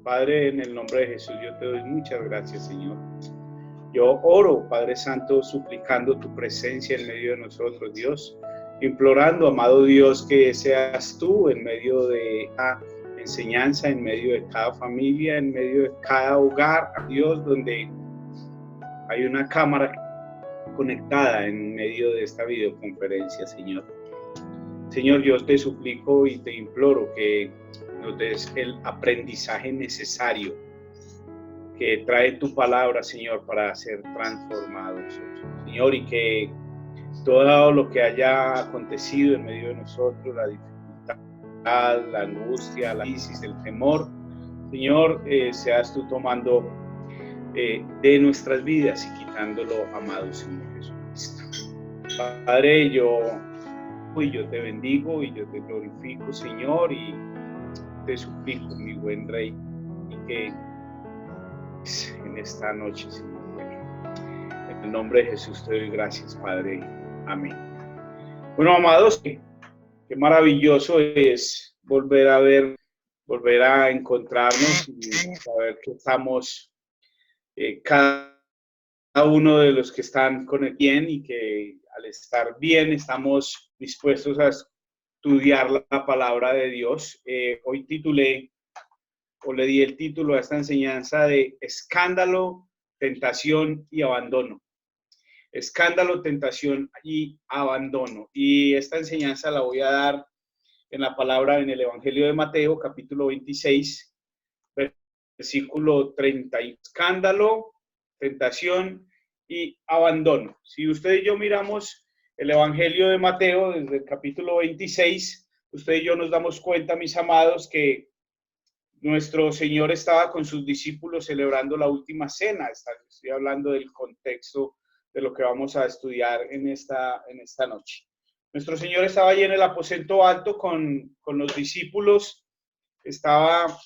Padre, en el nombre de Jesús, yo te doy muchas gracias, Señor. Yo oro, Padre Santo, suplicando tu presencia en medio de nosotros, Dios, implorando, amado Dios, que seas tú en medio de la enseñanza, en medio de cada familia, en medio de cada hogar, Dios, donde hay una cámara conectada en medio de esta videoconferencia, Señor. Señor, yo te suplico y te imploro que nos des el aprendizaje necesario que trae tu palabra, Señor, para ser transformados, Señor, y que todo lo que haya acontecido en medio de nosotros, la dificultad, la angustia, la crisis, el temor, Señor, seas tú tomando de nuestras vidas y quitándolo, amado Señor Jesucristo. Padre, yo te bendigo y yo te glorifico, Señor, y te suplico, mi buen Rey, y que en esta noche, Señor, en el nombre de Jesús te doy gracias, Padre. Amén. Bueno, amados, qué maravilloso es volver a encontrarnos y saber que estamos cada uno de los que están con el bien y que al estar bien estamos dispuestos a estudiar la palabra de Dios. Hoy le di el título a esta enseñanza de escándalo, tentación y abandono. Escándalo, tentación y abandono. Y esta enseñanza la voy a dar en la palabra en el Evangelio de Mateo, capítulo 26, versículo 30. Escándalo, tentación y abandono. Si usted y yo miramos el Evangelio de Mateo desde el capítulo 26, usted y yo nos damos cuenta, mis amados, que nuestro Señor estaba con sus discípulos celebrando la última cena. Estoy hablando del contexto de lo que vamos a estudiar en esta noche. Nuestro Señor estaba allí en el aposento alto con los discípulos, estaba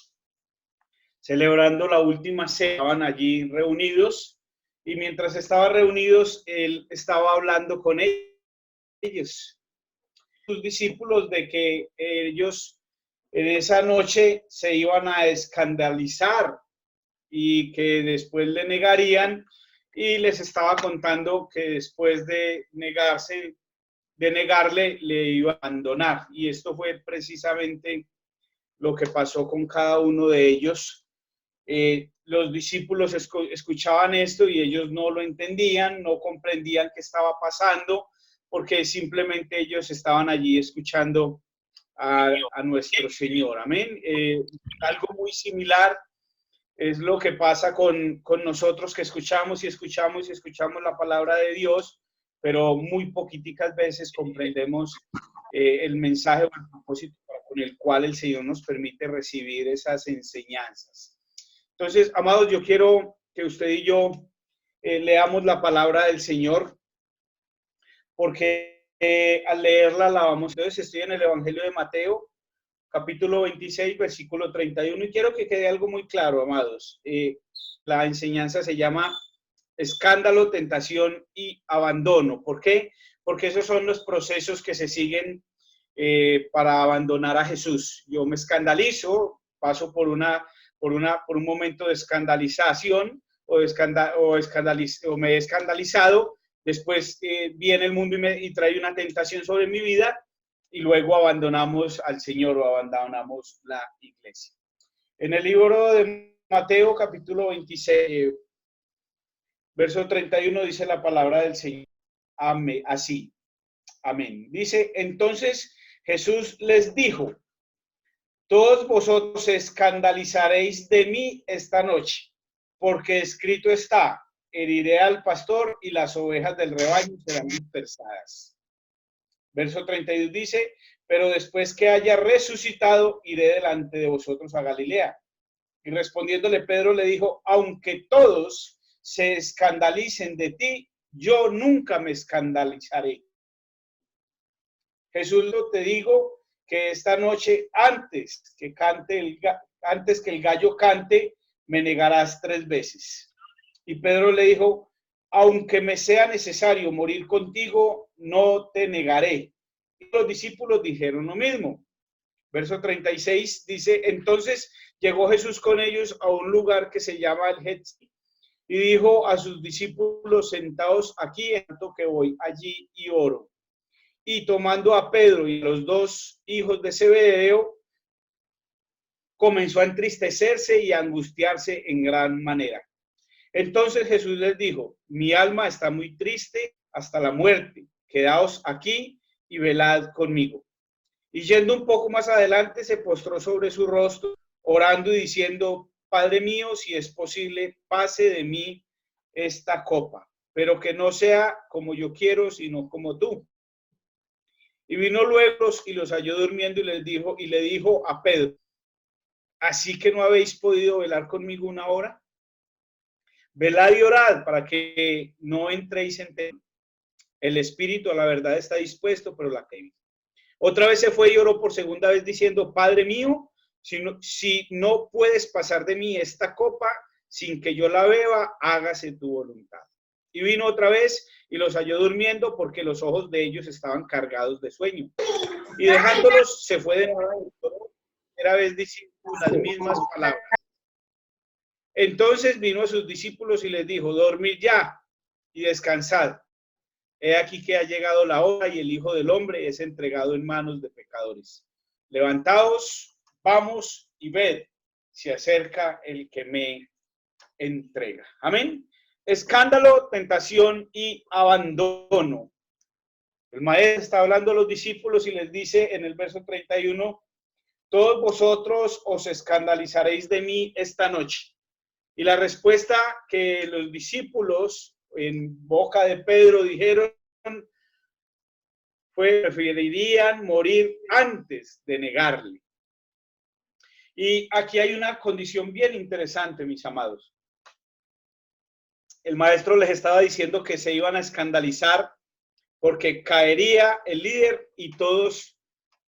celebrando la última cena, estaban allí reunidos, y mientras estaban reunidos, Él estaba hablando con ellos, sus discípulos, de que ellos en esa noche se iban a escandalizar y que después le negarían, y les estaba contando que después de negarle, le iba a abandonar. Y esto fue precisamente lo que pasó con cada uno de ellos. Los discípulos escuchaban esto y ellos no lo entendían, no comprendían qué estaba pasando, porque simplemente ellos estaban allí escuchando a nuestro Señor. Amén. Algo muy similar es lo que pasa con nosotros, que escuchamos y escuchamos y escuchamos la palabra de Dios, pero muy poquiticas veces comprendemos el mensaje o el propósito con el cual el Señor nos permite recibir esas enseñanzas. Entonces, amados, yo quiero que usted y yo leamos la palabra del Señor, porque al leerla la vamos. Entonces, estoy en el Evangelio de Mateo, capítulo 26, versículo 31, y quiero que quede algo muy claro, amados. La enseñanza se llama escándalo, tentación y abandono. ¿Por qué? Porque esos son los procesos que se siguen para abandonar a Jesús. Yo me escandalizo, paso por un momento de escandalización o me he escandalizado, después viene el mundo y trae una tentación sobre mi vida, y luego abandonamos al Señor o abandonamos la iglesia. En el libro de Mateo, capítulo 26, verso 31, dice la palabra del Señor. Amén, así. Amén. Dice, entonces Jesús les dijo, todos vosotros escandalizaréis de mí esta noche, porque escrito está, heriré al pastor y las ovejas del rebaño serán dispersadas. Verso 32 dice, pero después que haya resucitado, iré delante de vosotros a Galilea. Y respondiéndole Pedro le dijo, aunque todos se escandalicen de ti, yo nunca me escandalizaré. Jesús, te digo que esta noche, antes que el gallo cante, me negarás 3 veces. Y Pedro le dijo, aunque me sea necesario morir contigo, no te negaré. Y los discípulos dijeron lo mismo. Verso 36 dice, entonces llegó Jesús con ellos a un lugar que se llama el Getsi y dijo a sus discípulos, sentaos aquí, en tanto que voy allí y oro. Y tomando a Pedro y a los dos hijos de Zebedeo, comenzó a entristecerse y a angustiarse en gran manera. Entonces Jesús les dijo, mi alma está muy triste hasta la muerte, quedaos aquí y velad conmigo. Y yendo un poco más adelante, se postró sobre su rostro, orando y diciendo, Padre mío, si es posible, pase de mí esta copa, pero que no sea como yo quiero, sino como tú. Y vino luego y los halló durmiendo y le dijo a Pedro, ¿así que no habéis podido velar conmigo una hora? Velad y orad para que no entréis en temor. El espíritu a la verdad está dispuesto, pero la carne. Otra vez se fue y oró por segunda vez diciendo, Padre mío, si no puedes pasar de mí esta copa sin que yo la beba, hágase tu voluntad. Y vino otra vez y los halló durmiendo porque los ojos de ellos estaban cargados de sueño. Y dejándolos se fue de nuevo, otra vez diciendo las mismas palabras. Entonces vino a sus discípulos y les dijo, dormid ya y descansad. He aquí que ha llegado la hora y el Hijo del Hombre es entregado en manos de pecadores. Levantaos, vamos y ved, se acerca el que me entrega. Amén. Escándalo, tentación y abandono. El maestro está hablando a los discípulos y les dice en el verso 31, todos vosotros os escandalizaréis de mí esta noche. Y la respuesta que los discípulos en boca de Pedro dijeron fue, preferirían morir antes de negarle. Y aquí hay una condición bien interesante, mis amados. El maestro les estaba diciendo que se iban a escandalizar porque caería el líder y todos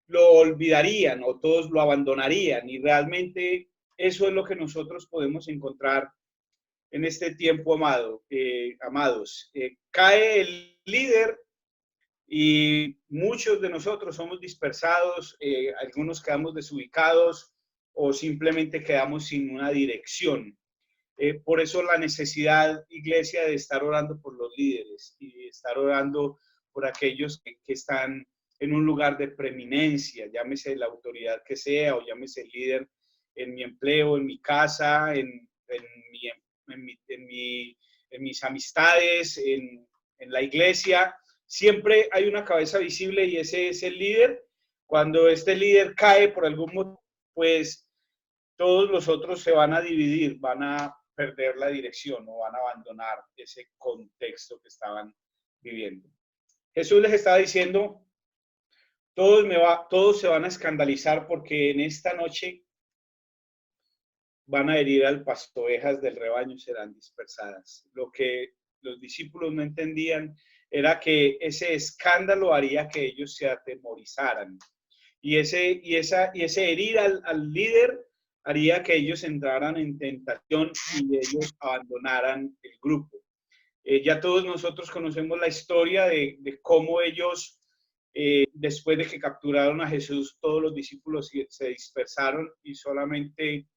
lo olvidarían o todos lo abandonarían. Y realmente eso es lo que nosotros podemos encontrar en este tiempo, amados. Cae el líder y muchos de nosotros somos dispersados, algunos quedamos desubicados o simplemente quedamos sin una dirección. Por eso la necesidad, iglesia, de estar orando por los líderes y de estar orando por aquellos que están en un lugar de preeminencia, llámese la autoridad que sea o llámese el líder en mi empleo, en mi casa, en mis amistades, en la iglesia. Siempre hay una cabeza visible y ese es el líder. Cuando este líder cae por algún motivo, pues todos los otros se van a dividir, van a perder la dirección o van a abandonar ese contexto que estaban viviendo. Jesús les estaba diciendo, todos se van a escandalizar porque en esta noche van a herir al pasto, ovejas del rebaño serán dispersadas. Lo que los discípulos no entendían era que ese escándalo haría que ellos se atemorizaran. Y ese herir al líder haría que ellos entraran en tentación y ellos abandonaran el grupo. Ya todos nosotros conocemos la historia de cómo ellos, después de que capturaron a Jesús, todos los discípulos se dispersaron y solamente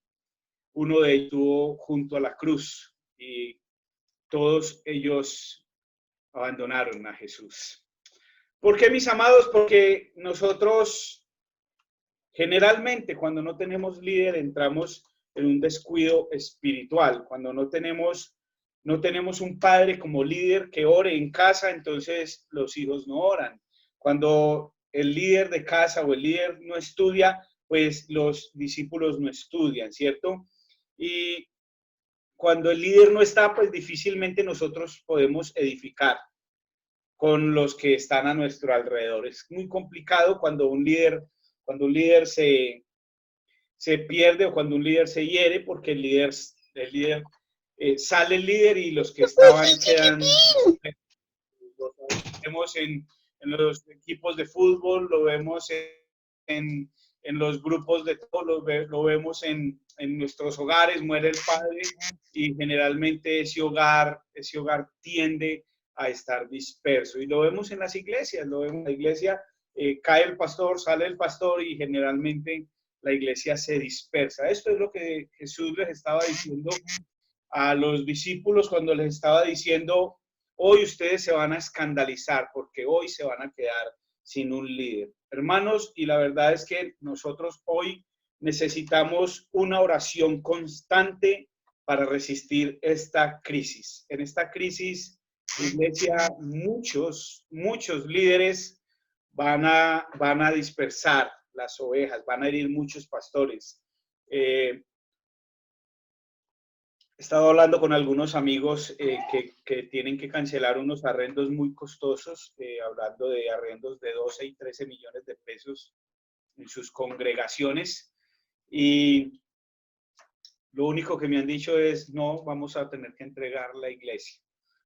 uno de ellos estuvo junto a la cruz y todos ellos abandonaron a Jesús. ¿Por qué, mis amados? Porque nosotros generalmente cuando no tenemos líder entramos en un descuido espiritual. Cuando no tenemos un padre como líder que ore en casa, entonces los hijos no oran. Cuando el líder de casa o el líder no estudia, pues los discípulos no estudian, ¿cierto? Y cuando el líder no está, pues difícilmente nosotros podemos edificar con los que están a nuestro alrededor. Es muy complicado cuando un líder se pierde o cuando un líder se hiere, porque sale el líder y los que estaban quedan. Lo vemos en los equipos de fútbol, lo vemos en los grupos de todo, lo vemos en nuestros hogares, muere el padre y generalmente ese hogar tiende a estar disperso. Y lo vemos en las iglesias, lo vemos en la iglesia, cae el pastor, sale el pastor y generalmente la iglesia se dispersa. Esto es lo que Jesús les estaba diciendo a los discípulos cuando les estaba diciendo, hoy ustedes se van a escandalizar porque hoy se van a quedar sin un líder. Hermanos, y la verdad es que nosotros hoy necesitamos una oración constante para resistir esta crisis. En esta crisis, iglesia, muchos líderes van a dispersar las ovejas, van a herir muchos pastores. He estado hablando con algunos amigos que tienen que cancelar unos arrendos muy costosos, hablando de arrendos de 12 y 13 millones de pesos en sus congregaciones. Y lo único que me han dicho es, no, vamos a tener que entregar la iglesia.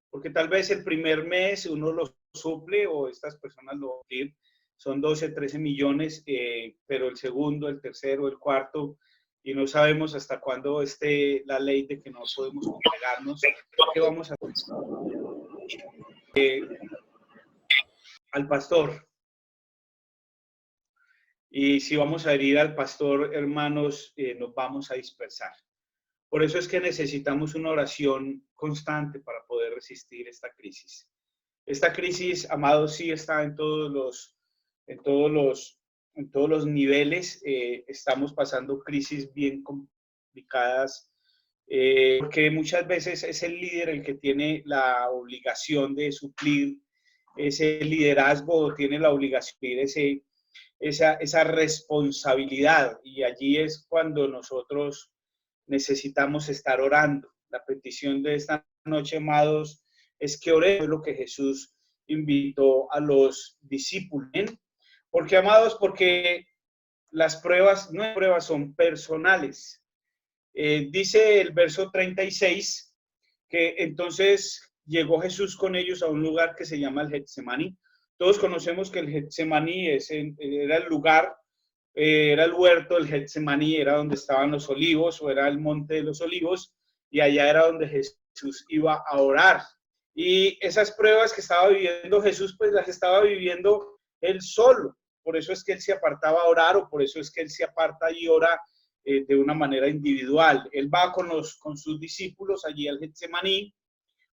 Porque tal vez el primer mes uno lo suple o estas personas lo van a decir, son 12, 13 millones, pero el segundo, el tercero, el cuarto, y no sabemos hasta cuándo esté la ley de que no podemos congregarnos. ¿Qué vamos a hacer? Al pastor. Y si vamos a herir al pastor, hermanos, nos vamos a dispersar. Por eso es que necesitamos una oración constante para poder resistir esta crisis. Esta crisis, amados, sí está en todos los niveles. Estamos pasando crisis bien complicadas, porque muchas veces es el líder el que tiene la obligación de suplir ese liderazgo, tiene la obligación de esa responsabilidad, y allí es cuando nosotros necesitamos estar orando. La petición de esta noche, amados, es que oremos lo que Jesús invitó a los discípulos. Porque, amados, porque las pruebas, no hay pruebas, son personales. Dice el verso 36 que entonces llegó Jesús con ellos a un lugar que se llama el Getsemaní. Todos conocemos que el Getsemaní era el lugar, era el huerto del Getsemaní, era donde estaban los olivos o era el monte de los olivos, y allá era donde Jesús iba a orar. Y esas pruebas que estaba viviendo Jesús, pues las estaba viviendo él solo. Por eso es que él se apartaba a orar, o por eso es que él se aparta y ora de una manera individual. Él va con sus discípulos allí al Getsemaní,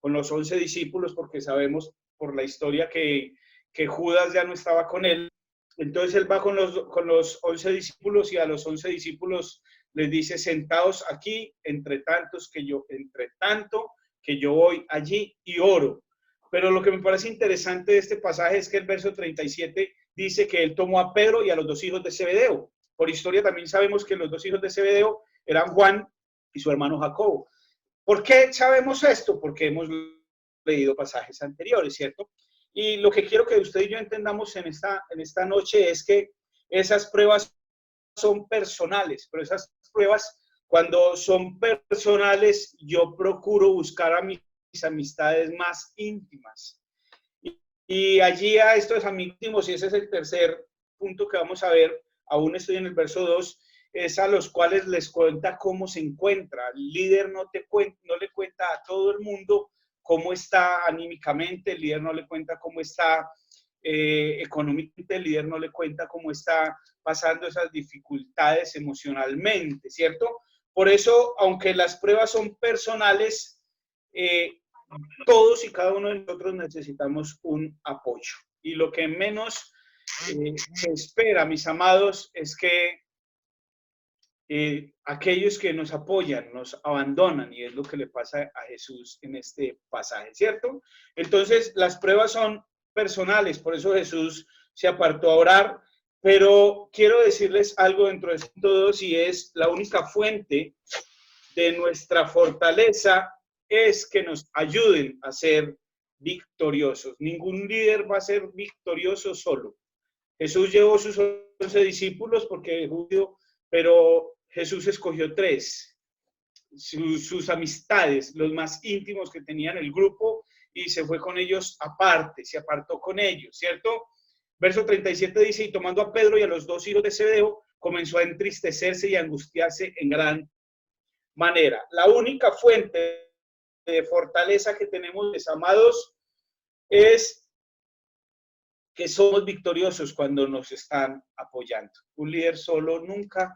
con los 11 discípulos, porque sabemos por la historia que Judas ya no estaba con él. Entonces él va con los 11 discípulos, y a los 11 discípulos les dice, sentaos aquí, entre tanto que yo voy allí y oro. Pero lo que me parece interesante de este pasaje es que el verso 37 dice que él tomó a Pedro y a los dos hijos de Zebedeo. Por historia también sabemos que los dos hijos de Zebedeo eran Juan y su hermano Jacobo. ¿Por qué sabemos esto? Porque hemos leído pasajes anteriores, ¿cierto? Y lo que quiero que usted y yo entendamos en esta noche es que esas pruebas son personales, pero esas pruebas, cuando son personales, yo procuro buscar a mis amistades más íntimas. Y allí a estos amigos íntimos, y ese es el tercer punto que vamos a ver, aún estoy en el verso 2, es a los cuales les cuenta cómo se encuentra. El líder no le cuenta a todo el mundo cómo está anímicamente, el líder no le cuenta cómo está económicamente, el líder no le cuenta cómo está pasando esas dificultades emocionalmente, ¿cierto? Por eso, aunque las pruebas son personales, todos y cada uno de nosotros necesitamos un apoyo. Y lo que menos se espera, mis amados, es que aquellos que nos apoyan nos abandonan, y es lo que le pasa a Jesús en este pasaje, ¿cierto? Entonces, las pruebas son personales, por eso Jesús se apartó a orar, pero quiero decirles algo dentro de todo, y es la única fuente de nuestra fortaleza es que nos ayuden a ser victoriosos. Ningún líder va a ser victorioso solo. Jesús llevó sus 11 discípulos porque es judío, pero Jesús escogió 3, sus amistades, los más íntimos que tenían el grupo, y se fue con ellos aparte, se apartó con ellos, ¿cierto? Verso 37 dice, y tomando a Pedro y a los dos hijos de Zebedeo, comenzó a entristecerse y a angustiarse en gran manera. La única fuente de fortaleza que tenemos, mis amados, es que somos victoriosos cuando nos están apoyando. Un líder solo nunca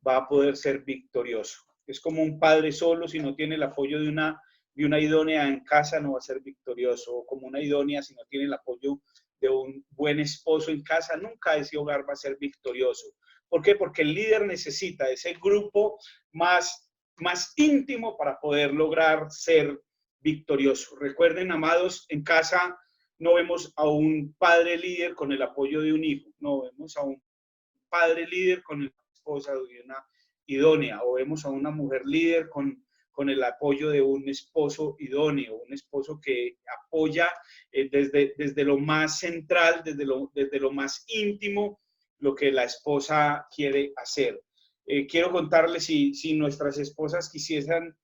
va a poder ser victorioso. Es como un padre solo, si no tiene el apoyo de una idónea en casa, no va a ser victorioso. O como una idónea, si no tiene el apoyo de un buen esposo en casa, nunca ese hogar va a ser victorioso. ¿Por qué? Porque el líder necesita ese grupo más íntimo para poder lograr ser victorioso. Recuerden, amados, en casa no vemos a un padre líder con el apoyo de un hijo, no, vemos a un padre líder con la esposa de una idónea, o vemos a una mujer líder con el apoyo de un esposo idóneo, un esposo que apoya desde lo más central, desde lo más íntimo, lo que la esposa quiere hacer. Quiero contarles, si nuestras esposas quisieran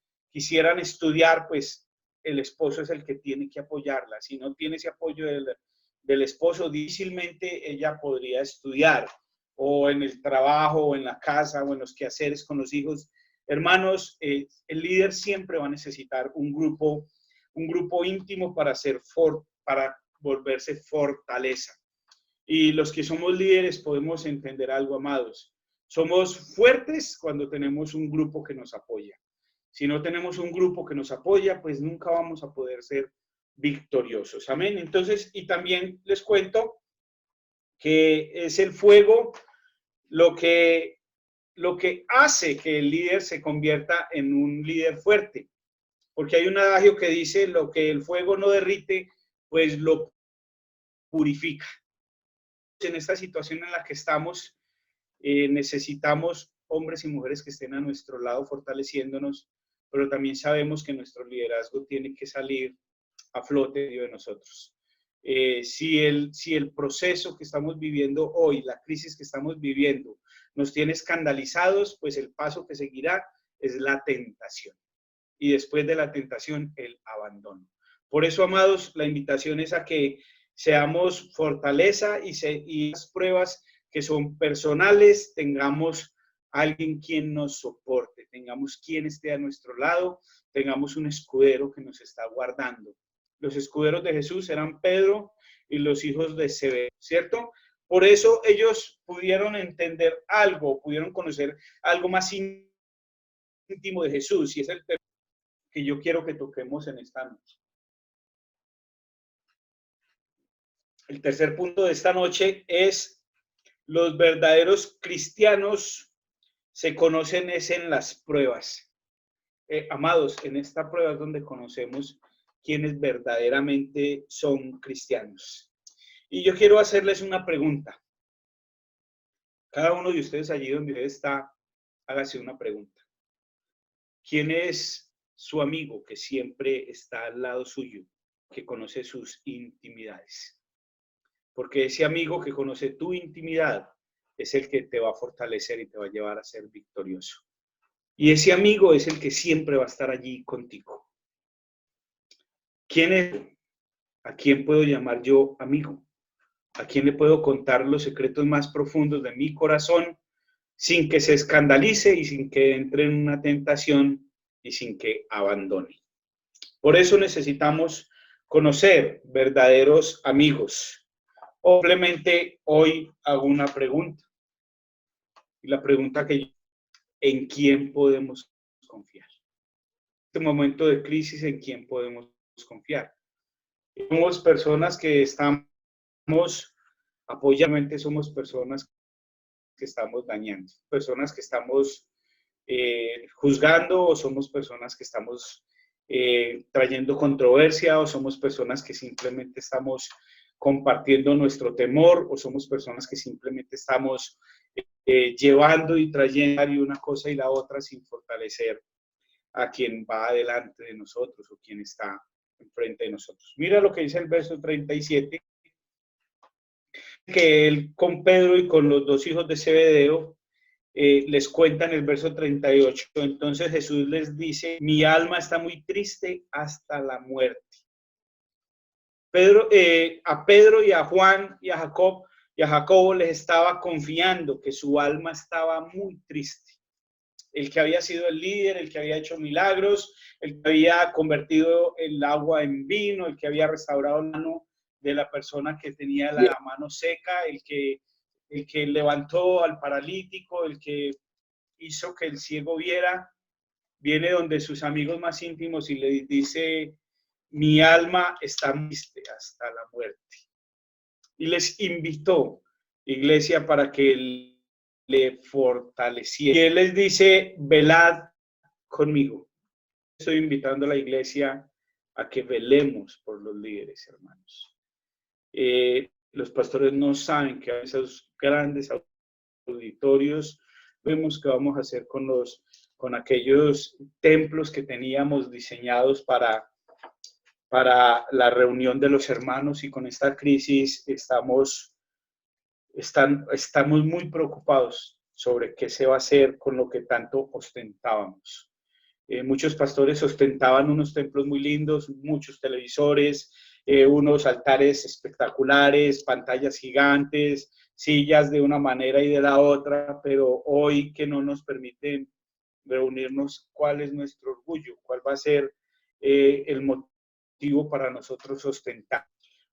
estudiar, pues el esposo es el que tiene que apoyarla. Si no tiene ese apoyo del esposo, difícilmente ella podría estudiar, o en el trabajo, o en la casa, o en los quehaceres con los hijos. Hermanos, el líder siempre va a necesitar un grupo íntimo para volverse fortaleza. Y los que somos líderes podemos entender algo, amados. Somos fuertes cuando tenemos un grupo que nos apoya. Si no tenemos un grupo que nos apoya, pues nunca vamos a poder ser victoriosos. Amén. Entonces, y también les cuento que es el fuego lo que hace que el líder se convierta en un líder fuerte. Porque hay un adagio que dice, lo que el fuego no derrite, pues lo purifica. En esta situación en la que estamos, necesitamos hombres y mujeres que estén a nuestro lado fortaleciéndonos, pero también sabemos que nuestro liderazgo tiene que salir a flote de nosotros. Si el proceso que estamos viviendo hoy, la crisis que estamos viviendo, nos tiene escandalizados, pues el paso que seguirá es la tentación. Y después de la tentación, el abandono. Por eso, amados, la invitación es a que seamos fortaleza y las pruebas que son personales, tengamos alguien quien nos soporte, tengamos quien esté a nuestro lado, tengamos un escudero que nos está guardando. Los escuderos de Jesús eran Pedro y los hijos de Zebedeo, ¿cierto? Por eso ellos pudieron entender algo, pudieron conocer algo más íntimo de Jesús, y es el tema que yo quiero que toquemos en esta noche. El tercer punto de esta noche es: los verdaderos cristianos se conocen es en las pruebas. Amados, en esta prueba es donde conocemos quiénes verdaderamente son cristianos. Y yo quiero hacerles una pregunta. Cada uno de ustedes allí donde está, hágase una pregunta. ¿Quién es su amigo que siempre está al lado suyo, que conoce sus intimidades? Porque ese amigo que conoce tu intimidad es el que te va a fortalecer y te va a llevar a ser victorioso. Y ese amigo es el que siempre va a estar allí contigo. ¿Quién es? ¿A quién puedo llamar yo amigo? ¿A quién le puedo contar los secretos más profundos de mi corazón sin que se escandalice y sin que entre en una tentación y sin que abandone? Por eso necesitamos conocer verdaderos amigos. Simplemente hoy hago una pregunta. Y la pregunta que yo, ¿en quién podemos confiar? En este momento de crisis, ¿en quién podemos confiar? Somos personas que estamos apoyando, somos personas que estamos dañando, personas que estamos juzgando, o somos personas que estamos trayendo controversia, o somos personas que simplemente estamos compartiendo nuestro temor, o somos personas que simplemente estamos llevando y trayendo una cosa y la otra sin fortalecer a quien va adelante de nosotros o quien está enfrente de nosotros. Mira lo que dice el verso 37, que él con Pedro y con los dos hijos de Zebedeo les cuenta en el verso 38. Entonces Jesús les dice: mi alma está muy triste hasta la muerte. A Pedro y a Juan y a Jacobo les estaba confiando que su alma estaba muy triste. El que había sido el líder, el que había hecho milagros, el que había convertido el agua en vino, el que había restaurado el mano de la persona que tenía la mano seca, el que levantó al paralítico, el que hizo que el ciego viera, viene donde sus amigos más íntimos y le dice, mi alma está triste hasta la muerte. Y les invitó, iglesia, para que le fortaleciera. Y él les dice, velad conmigo. Estoy invitando a la iglesia a que velemos por los líderes, hermanos. Los pastores no saben que a esos grandes auditorios vemos que vamos a hacer con aquellos templos que teníamos diseñados para la reunión de los hermanos, y con esta crisis estamos muy preocupados sobre qué se va a hacer con lo que tanto ostentábamos. Muchos pastores ostentaban unos templos muy lindos, muchos televisores, unos altares espectaculares, pantallas gigantes, sillas de una manera y de la otra, pero hoy que no nos permiten reunirnos, ¿cuál es nuestro orgullo? ¿Cuál va a ser el motivo para nosotros ostentar?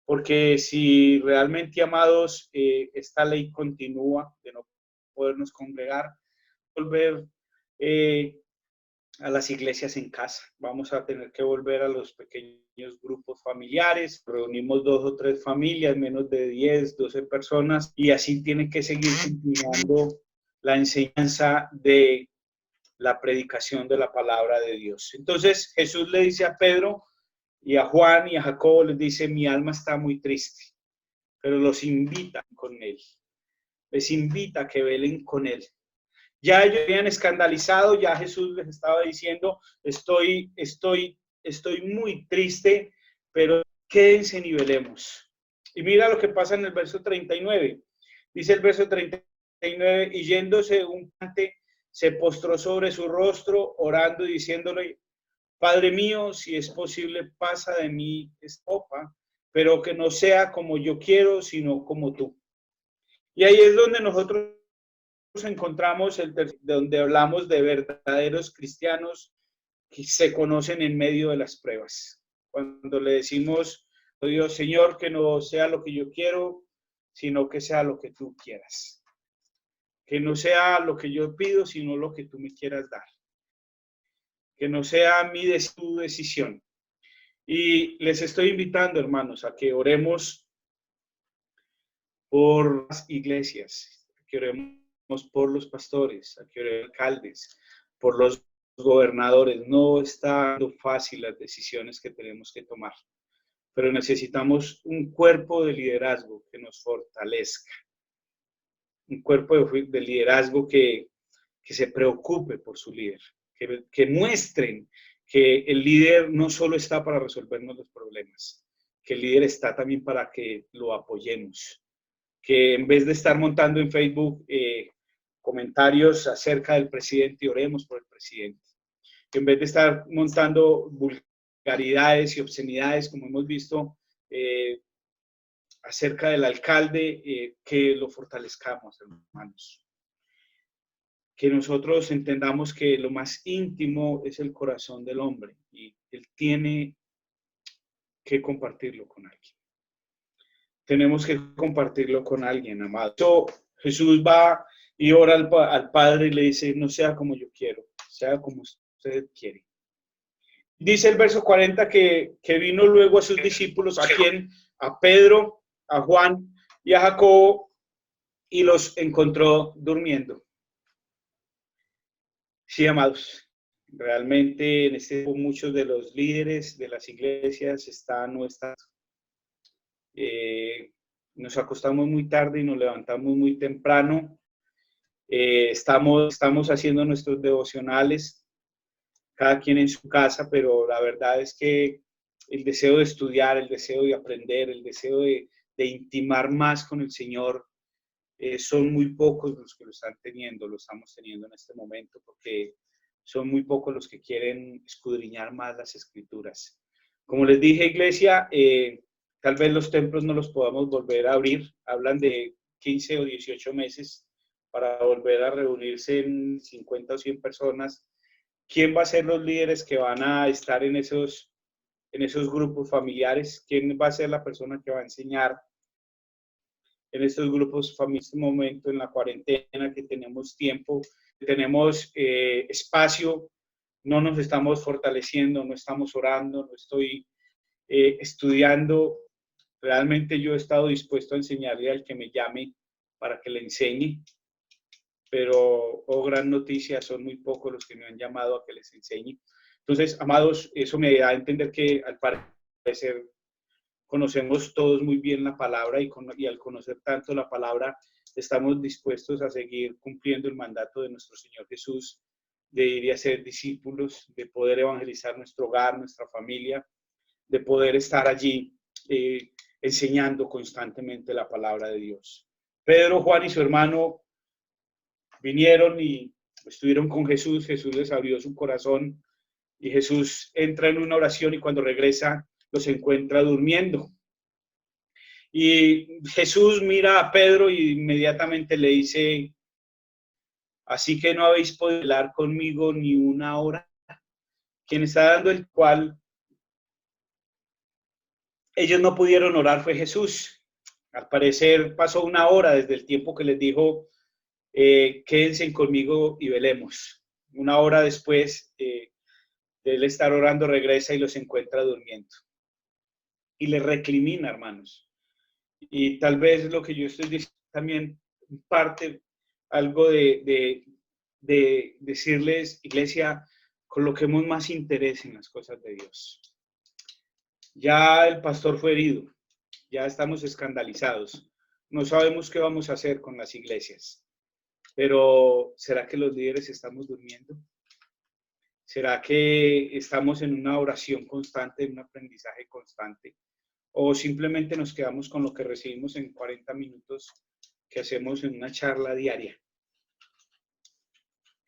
Porque si realmente, amados, esta ley continúa de no podernos congregar, volver a las iglesias en casa. Vamos a tener que volver a los pequeños grupos familiares. Reunimos 2 o 3 familias, menos de 10, 12 personas, y así tiene que seguir continuando la enseñanza de la predicación de la palabra de Dios. Entonces Jesús le dice a Pedro y a Juan y a Jacobo, les dice, mi alma está muy triste, pero los invita con él. Les invita a que velen con él. Ya ellos habían escandalizado, ya Jesús les estaba diciendo, estoy muy triste, pero quédense y velemos. Y mira lo que pasa en el verso 39. Dice el verso 39, y yéndose un cante, se postró sobre su rostro, orando y diciéndole, Padre mío, si es posible, pasa de mí esta copa, pero que no sea como yo quiero, sino como tú. Y ahí es donde nosotros encontramos donde hablamos de verdaderos cristianos que se conocen en medio de las pruebas. Cuando le decimos a Dios, Señor, que no sea lo que yo quiero, sino que sea lo que tú quieras. Que no sea lo que yo pido, sino lo que tú me quieras dar. Que no sea tu decisión. Y les estoy invitando, hermanos, a que oremos por las iglesias, que oremos por los pastores, a que oremos por los alcaldes, por los gobernadores. No está fácil las decisiones que tenemos que tomar, pero necesitamos un cuerpo de liderazgo que nos fortalezca, un cuerpo de liderazgo que se preocupe por su líder, que muestren que el líder no solo está para resolvernos los problemas, que el líder está también para que lo apoyemos, que en vez de estar montando en Facebook comentarios acerca del presidente, oremos por el presidente, que en vez de estar montando vulgaridades y obscenidades, como hemos visto acerca del alcalde, que lo fortalezcamos, hermanos. Que nosotros entendamos que lo más íntimo es el corazón del hombre y él tiene que compartirlo con alguien. Tenemos que compartirlo con alguien, amado. So, Jesús va y ora al Padre y le dice, no sea como yo quiero, sea como usted quiere. Dice el verso 40 que vino luego a sus discípulos, ¿a quién? A Pedro, a Juan y a Jacobo, y los encontró durmiendo. Sí, amados, realmente en este tiempo muchos de los líderes de las iglesias nos acostamos muy tarde y nos levantamos muy temprano. Estamos haciendo nuestros devocionales, cada quien en su casa, pero la verdad es que el deseo de estudiar, el deseo de aprender, el deseo de intimar más con el Señor, son muy pocos los que lo están teniendo, lo estamos teniendo en este momento, porque son muy pocos los que quieren escudriñar más las escrituras. Como les dije, iglesia, tal vez los templos no los podamos volver a abrir, hablan de 15 o 18 meses para volver a reunirse en 50 o 100 personas. ¿Quién va a ser los líderes que van a estar en esos en esos grupos familiares? ¿Quién va a ser la persona que va a enseñar en estos grupos familiares? En este momento, en la cuarentena, que tenemos tiempo, que tenemos espacio, no nos estamos fortaleciendo, no estamos orando, no estoy estudiando. Realmente yo he estado dispuesto a enseñarle al que me llame para que le enseñe, pero, oh gran noticia, son muy pocos los que me han llamado a que les enseñe. Entonces, amados, eso me da a entender que al parecer conocemos todos muy bien la palabra y al conocer tanto la palabra, estamos dispuestos a seguir cumpliendo el mandato de nuestro Señor Jesús, de ir y hacer discípulos, de poder evangelizar nuestro hogar, nuestra familia, de poder estar allí enseñando constantemente la palabra de Dios. Pedro, Juan y su hermano vinieron y estuvieron con Jesús. Jesús les abrió su corazón y Jesús entra en una oración y cuando regresa los encuentra durmiendo. Y Jesús mira a Pedro y inmediatamente le dice: así que no habéis podido velar conmigo ni una hora. Quien está dando el cual ellos no pudieron orar fue Jesús. Al parecer pasó una hora desde el tiempo que les dijo: quédense conmigo y velemos. Una hora después de él estar orando, regresa y los encuentra durmiendo. Y les recrimina, hermanos. Y tal vez lo que yo estoy diciendo también parte algo de decirles, iglesia, coloquemos más interés en las cosas de Dios. Ya el pastor fue herido, ya estamos escandalizados, no sabemos qué vamos a hacer con las iglesias, pero ¿será que los líderes estamos durmiendo? ¿Será que estamos en una oración constante, en un aprendizaje constante? ¿O simplemente nos quedamos con lo que recibimos en 40 minutos que hacemos en una charla diaria?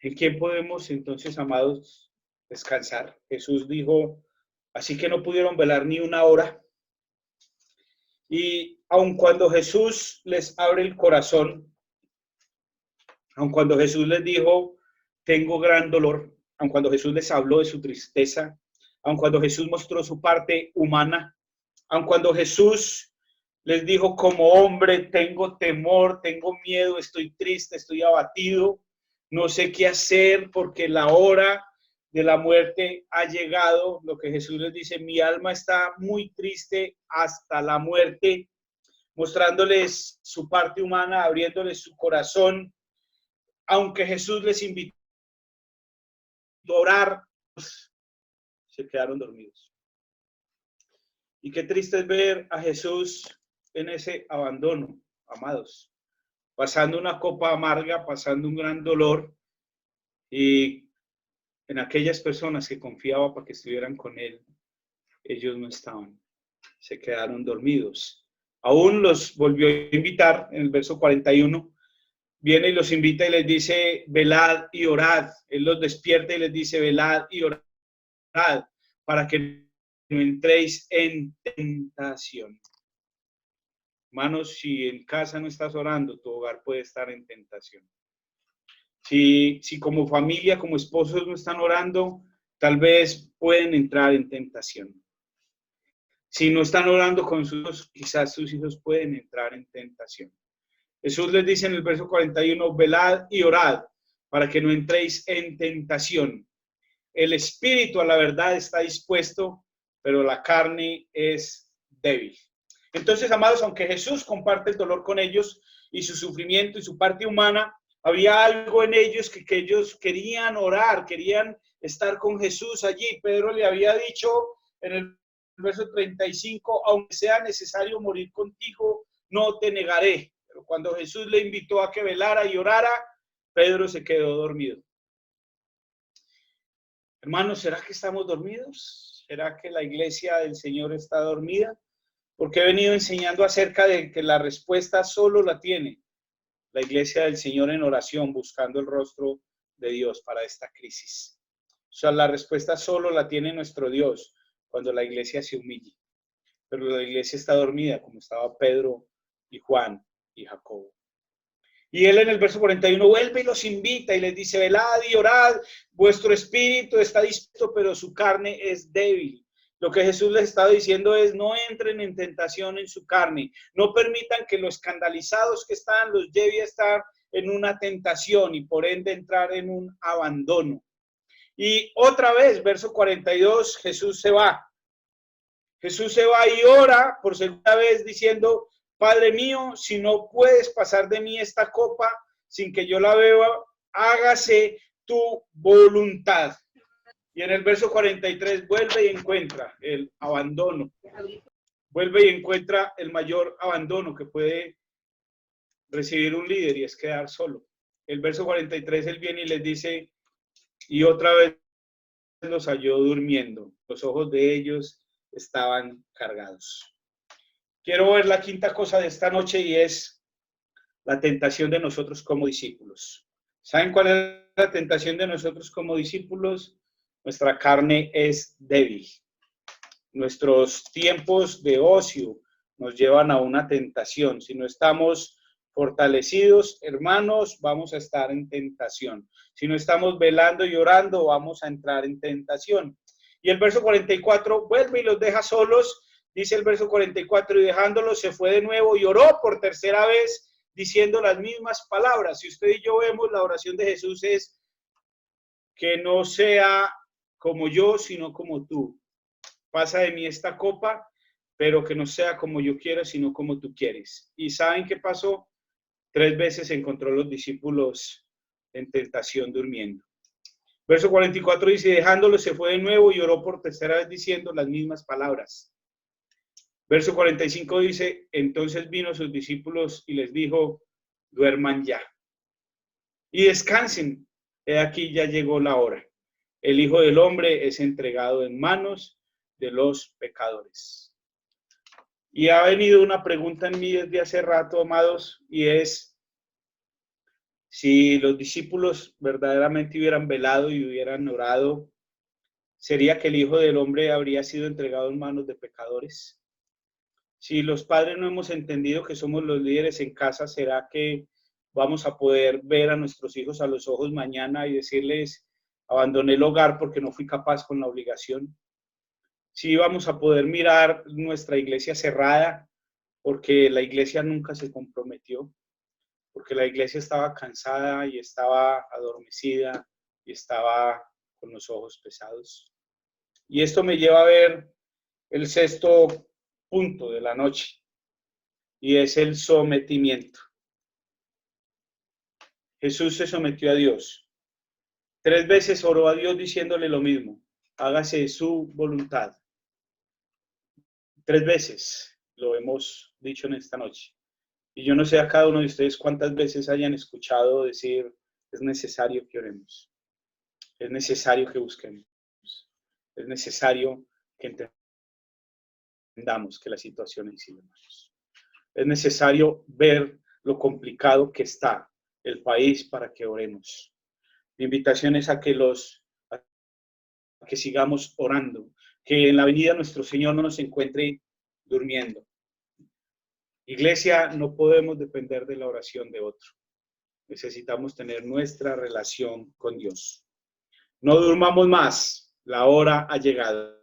¿En quién podemos entonces, amados, descansar? Jesús dijo: así que no pudieron velar ni una hora. Y aun cuando Jesús les abre el corazón, aun cuando Jesús les dijo: tengo gran dolor, aun cuando Jesús les habló de su tristeza, aun cuando Jesús mostró su parte humana, aun cuando Jesús les dijo: como hombre tengo temor, tengo miedo, estoy triste, estoy abatido, no sé qué hacer porque la hora de la muerte ha llegado. Lo que Jesús les dice: mi alma está muy triste hasta la muerte, mostrándoles su parte humana, abriéndoles su corazón. Aunque Jesús les invitó a orar, se quedaron dormidos. Y qué triste es ver a Jesús en ese abandono, amados, pasando una copa amarga, pasando un gran dolor, y en aquellas personas que confiaba para que estuvieran con él, ellos no estaban, se quedaron dormidos. Aún los volvió a invitar en el verso 41, viene y los invita y les dice: velad y orad. Él los despierta y les dice: velad y orad para que no entréis en tentación. Hermanos, si en casa no estás orando, tu hogar puede estar en tentación. Si como familia, como esposos no están orando, tal vez pueden entrar en tentación. Si no están orando con sus hijos, quizás sus hijos pueden entrar en tentación. Jesús les dice en el verso 41, velad y orad para que no entréis en tentación. El espíritu a la verdad está dispuesto, pero la carne es débil. Entonces, amados, aunque Jesús comparte el dolor con ellos y su sufrimiento y su parte humana, había algo en ellos que ellos querían orar, querían estar con Jesús allí. Pedro le había dicho en el verso 35, aunque sea necesario morir contigo, no te negaré. Pero cuando Jesús le invitó a que velara y orara, Pedro se quedó dormido. Hermanos, ¿será que estamos dormidos? ¿Será que la iglesia del Señor está dormida? Porque he venido enseñando acerca de que la respuesta solo la tiene la iglesia del Señor en oración, buscando el rostro de Dios para esta crisis. O sea, la respuesta solo la tiene nuestro Dios cuando la iglesia se humille. Pero la iglesia está dormida, como estaba Pedro y Juan y Jacobo. Y él en el verso 41 vuelve y los invita y les dice: velad y orad, vuestro espíritu está dispuesto, pero su carne es débil. Lo que Jesús les estaba diciendo es: no entren en tentación en su carne, no permitan que los escandalizados que están los lleve a estar en una tentación y por ende entrar en un abandono. Y otra vez, verso 42, Jesús se va. Jesús se va y ora por segunda vez diciendo: Padre mío, si no puedes pasar de mí esta copa sin que yo la beba, hágase tu voluntad. Y en el verso 43 vuelve y encuentra el abandono. Vuelve y encuentra el mayor abandono que puede recibir un líder, y es quedar solo. El verso 43, él viene y les dice: y otra vez los halló durmiendo. Los ojos de ellos estaban cargados. Quiero ver la quinta cosa de esta noche, y es la tentación de nosotros como discípulos. ¿Saben cuál es la tentación de nosotros como discípulos? Nuestra carne es débil. Nuestros tiempos de ocio nos llevan a una tentación. Si no estamos fortalecidos, hermanos, vamos a estar en tentación. Si no estamos velando y orando, vamos a entrar en tentación. Y el verso 44 vuelve y los deja solos. Dice el verso 44: y dejándolos se fue de nuevo y oró por tercera vez, diciendo las mismas palabras. Si usted y yo vemos, la oración de Jesús es: que no sea como yo, sino como tú. Pasa de mí esta copa, pero que no sea como yo quiero, sino como tú quieres. ¿Y saben qué pasó? 3 veces encontró los discípulos en tentación durmiendo. Verso 44 dice: dejándolo se fue de nuevo y oró por tercera vez diciendo las mismas palabras. Verso 45 dice: entonces vino sus discípulos y les dijo: duerman ya y descansen, he aquí ya llegó la hora. El Hijo del Hombre es entregado en manos de los pecadores. Y ha venido una pregunta en mí desde hace rato, amados, y es: si los discípulos verdaderamente hubieran velado y hubieran orado, ¿sería que el Hijo del Hombre habría sido entregado en manos de pecadores? Si los padres no hemos entendido que somos los líderes en casa, ¿será que vamos a poder ver a nuestros hijos a los ojos mañana y decirles: abandoné el hogar porque no fui capaz con la obligación? Si vamos a poder mirar nuestra iglesia cerrada porque la iglesia nunca se comprometió, porque la iglesia estaba cansada y estaba adormecida y estaba con los ojos pesados. Y esto me lleva a ver el sexto punto de la noche, y es el sometimiento. Jesús se sometió a Dios. 3 veces oró a Dios diciéndole lo mismo: hágase su voluntad. 3 veces lo hemos dicho en esta noche. Y yo no sé a cada uno de ustedes cuántas veces hayan escuchado decir: es necesario que oremos, es necesario que busquemos, es necesario que entendamos que la situación es así, hermanos. Es necesario ver lo complicado que está el país para que oremos. Mi invitación es a que sigamos orando, que en la venida nuestro Señor no nos encuentre durmiendo. Iglesia, no podemos depender de la oración de otro. Necesitamos tener nuestra relación con Dios. No durmamos más, la hora ha llegado.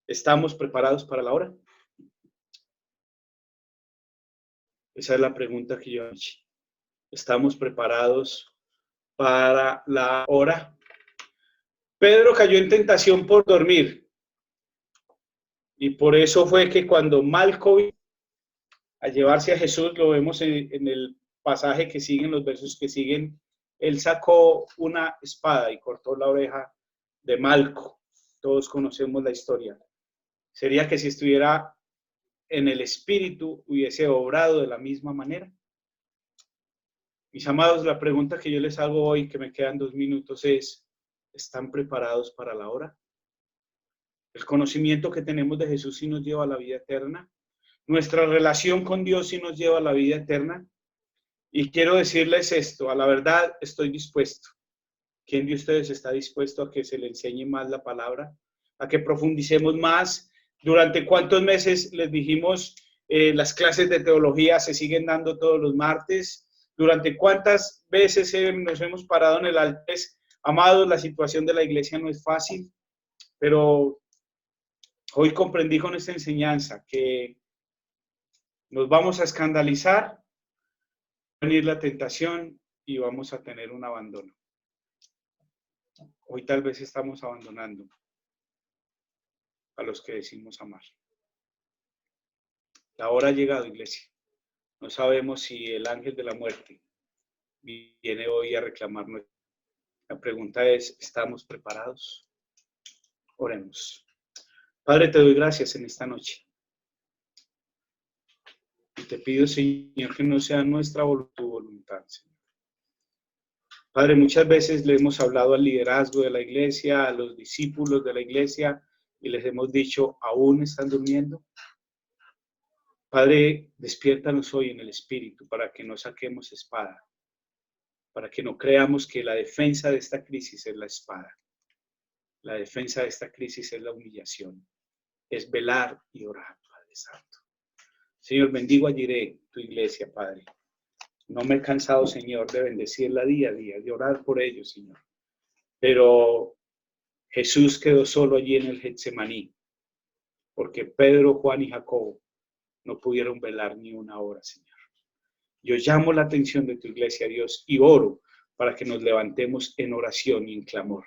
¿Estamos preparados para la hora? Esa es la pregunta que yo he hecho. ¿Estamos preparados para la hora? Pedro cayó en tentación por dormir. Y por eso fue que cuando Malco a llevarse a Jesús, lo vemos en el pasaje que siguen, los versos que siguen, él sacó una espada y cortó la oreja de Malco. Todos conocemos la historia. ¿Sería que si estuviera en el espíritu hubiese obrado de la misma manera? Mis amados, la pregunta que yo les hago hoy, que me quedan 2 minutos, es: ¿están preparados para la hora? ¿El conocimiento que tenemos de Jesús sí nos lleva a la vida eterna? ¿Nuestra relación con Dios sí nos lleva a la vida eterna? Y quiero decirles esto: a la verdad estoy dispuesto. ¿Quién de ustedes está dispuesto a que se le enseñe más la palabra? ¿A que profundicemos más? ¿Durante cuántos meses les dijimos las clases de teología se siguen dando todos los martes? ¿Durante cuántas veces nos hemos parado en el altar? Amados, la situación de la iglesia no es fácil, pero Hoy comprendí con esta enseñanza que nos vamos a escandalizar, va a venir la tentación y vamos a tener un abandono. Hoy tal vez estamos abandonando a los que decimos amar. La hora ha llegado, iglesia. No sabemos si el ángel de la muerte viene hoy a reclamarnos. La pregunta es, ¿estamos preparados? Oremos. Padre, te doy gracias en esta noche. Y te pido, Señor, que no sea nuestra voluntad, Señor. Padre, muchas veces le hemos hablado al liderazgo de la iglesia, a los discípulos de la iglesia, y les hemos dicho, ¿aún están durmiendo? Padre, despiértanos hoy en el espíritu para que no saquemos espada, para que no creamos que la defensa de esta crisis es la espada. La defensa de esta crisis es la humillación, es velar y orar, Padre Santo. Señor, bendigo a Jiré, tu iglesia, Padre. No me he cansado, Señor, de bendecirla día a día, de orar por ellos, Señor. Pero Jesús quedó solo allí en el Getsemaní, porque Pedro, Juan y Jacobo no pudieron velar ni una hora, Señor. Yo llamo la atención de tu iglesia, Dios, y oro para que nos levantemos en oración y en clamor.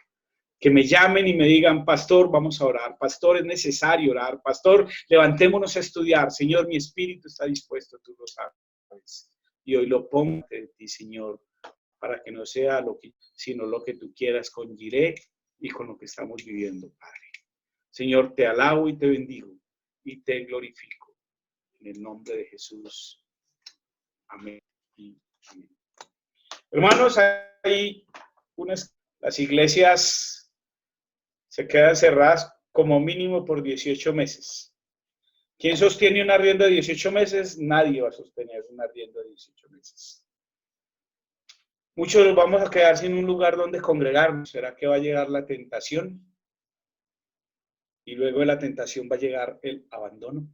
Que me llamen y me digan, pastor, vamos a orar. Pastor, es necesario orar. Pastor, levantémonos a estudiar. Señor, mi espíritu está dispuesto, tú lo sabes. Y hoy lo pongo de ti, Señor, para que no sea sino lo que tú quieras con Jiré y con lo que estamos viviendo, Padre. Señor, te alabo y te bendigo y te glorifico. En el nombre de Jesús. Amén y amén. Hermanos, hay las iglesias se quedan cerradas como mínimo por 18 meses. ¿Quién sostiene un arriendo de 18 meses? Nadie va a sostener un arriendo de 18 meses. Muchos nos vamos a quedar sin un lugar donde congregarnos. ¿Será que va a llegar la tentación? Y luego de la tentación va a llegar el abandono.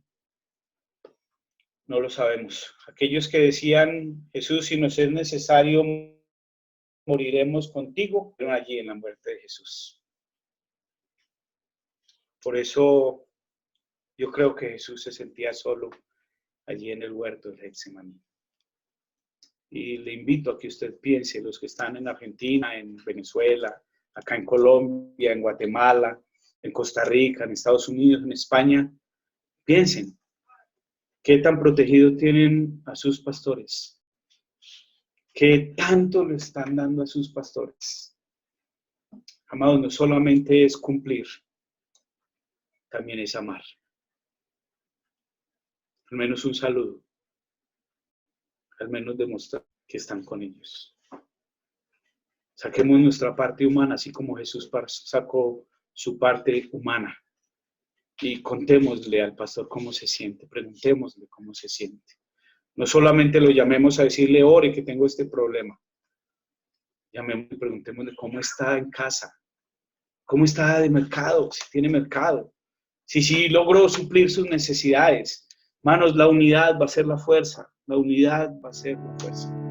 No lo sabemos. Aquellos que decían, Jesús, si nos es necesario, moriremos contigo, fueron allí en la muerte de Jesús. Por eso yo creo que Jesús se sentía solo allí en el huerto del Getsemaní. Y le invito a que usted piense, los que están en Argentina, en Venezuela, acá en Colombia, en Guatemala, en Costa Rica, en Estados Unidos, en España, piensen, ¿qué tan protegidos tienen a sus pastores? ¿Qué tanto le están dando a sus pastores? Amados, no solamente es cumplir, también es amar. Al menos un saludo. Al menos demostrar que están con ellos. Saquemos nuestra parte humana, así como Jesús sacó su parte humana. Y contémosle al pastor cómo se siente, preguntémosle cómo se siente. No solamente lo llamemos a decirle, ore que tengo este problema. Llamemos y preguntémosle cómo está en casa, cómo está de mercado, si tiene mercado, si logró suplir sus necesidades. Manos, la unidad va a ser la fuerza, la unidad va a ser la fuerza.